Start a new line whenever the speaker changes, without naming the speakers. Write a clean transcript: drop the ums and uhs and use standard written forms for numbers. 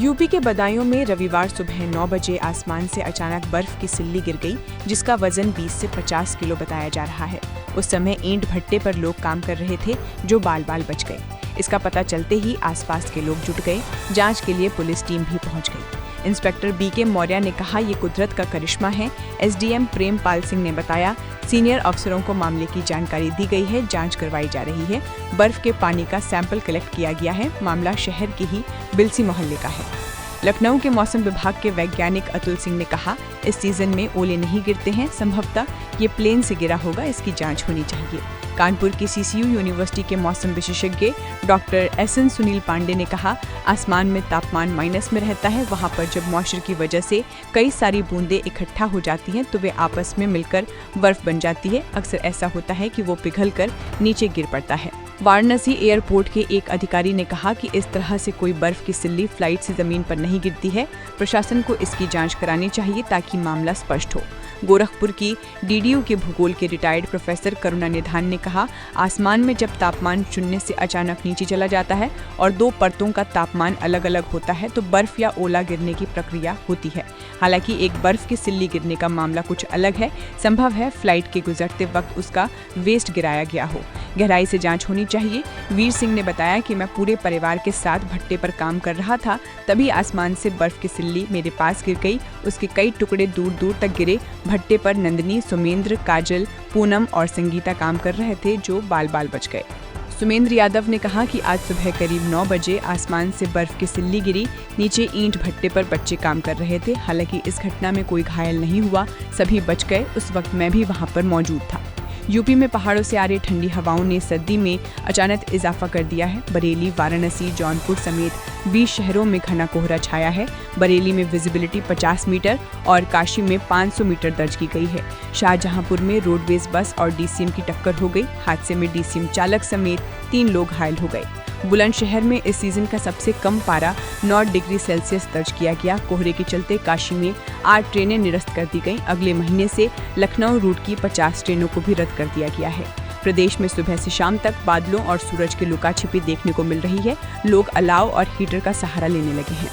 UP के बदायूं में रविवार सुबह 9 बजे आसमान से अचानक बर्फ की सिल्ली गिर गई, जिसका वजन 20 से 50 किलो बताया जा रहा है। उस समय ईंट भट्टे पर लोग काम कर रहे थे, जो बाल बाल बच गए। इसका पता चलते ही आसपास के लोग जुट गए। जांच के लिए पुलिस टीम भी पहुंच गई। इंस्पेक्टर बीके मौर्य ने कहा, ये कुदरत का करिश्मा है। एसडीएम प्रेमपाल सिंह ने बताया, सीनियर अफसरों को मामले की जानकारी दी गई है, जांच करवाई जा रही है। बर्फ के पानी का सैंपल कलेक्ट किया गया है। मामला शहर के ही बिलसी मोहल्ले का है। लखनऊ के मौसम विभाग के वैज्ञानिक अतुल सिंह ने कहा, इस सीजन में ओले नहीं गिरते हैं, संभवतः ये प्लेन से गिरा होगा, इसकी जांच होनी चाहिए। कानपुर की सीसीयू यूनिवर्सिटी के मौसम विशेषज्ञ डॉक्टर एसएन सुनील पांडे ने कहा, आसमान में तापमान माइनस में रहता है। वहां पर जब मॉइस्चर की वजह से कई सारी बूंदें इकट्ठा हो जाती हैं तो वे आपस में मिलकर बर्फ बन जाती है। अक्सर ऐसा होता है कि वो पिघलकर नीचे गिर पड़ता है। वाराणसी एयरपोर्ट के एक अधिकारी ने कहा कि इस तरह से कोई बर्फ की सिल्ली फ्लाइट से जमीन पर नहीं गिरती है। प्रशासन को इसकी जांच करानी चाहिए ताकि मामला स्पष्ट हो। गोरखपुर की डीडीयू के भूगोल के रिटायर्ड प्रोफेसर करुणा निधान ने कहा, आसमान में जब तापमान शून्य से अचानक नीचे चला जाता है और दो परतों का तापमान अलग अलग होता है तो बर्फ या ओला गिरने की प्रक्रिया होती है। हालांकि एक बर्फ की सिल्ली गिरने का मामला कुछ अलग है। संभव है फ्लाइट के गुजरते वक्त उसका वेस्ट गिराया गया हो। गहराई से जांच होनी चाहिए। वीर सिंह ने बताया कि मैं पूरे परिवार के साथ भट्टे पर काम कर रहा था, तभी आसमान से बर्फ की सिल्ली मेरे पास गिर गई। उसके कई टुकड़े दूर दूर तक गिरे। भट्टे पर नंदिनी, सुमेंद्र, काजल, पूनम और संगीता काम कर रहे थे, जो बाल बाल बच गए। सुमेंद्र यादव ने कहा कि आज सुबह करीब 9 बजे आसमान से बर्फ की सिल्ली गिरी। नीचे ईंट भट्टे पर बच्चे काम कर रहे थे। हालांकि इस घटना में कोई घायल नहीं हुआ, सभी बच गए। उस वक्त मैं भी वहां पर मौजूद था। यूपी में पहाड़ों से आ रही ठंडी हवाओं ने सर्दी में अचानक इजाफा कर दिया है। बरेली, वाराणसी, जौनपुर समेत 20 शहरों में घना कोहरा छाया है। बरेली में विजिबिलिटी 50 मीटर और काशी में 500 मीटर दर्ज की गई है। शाहजहांपुर में रोडवेज बस और डीसीएम की टक्कर हो गई। हादसे में डीसीएम चालक समेत 3 लोग घायल हो गए। बुलंदशहर में इस सीजन का सबसे कम पारा 9 डिग्री सेल्सियस दर्ज किया गया। कोहरे के चलते काशी में 8 ट्रेनें निरस्त कर दी गईं। अगले महीने से लखनऊ रूट की 50 ट्रेनों को भी रद्द कर दिया गया है। प्रदेश में सुबह से शाम तक बादलों और सूरज की लुका छिपी देखने को मिल रही है। लोग अलाव और हीटर का सहारा लेने लगे हैं।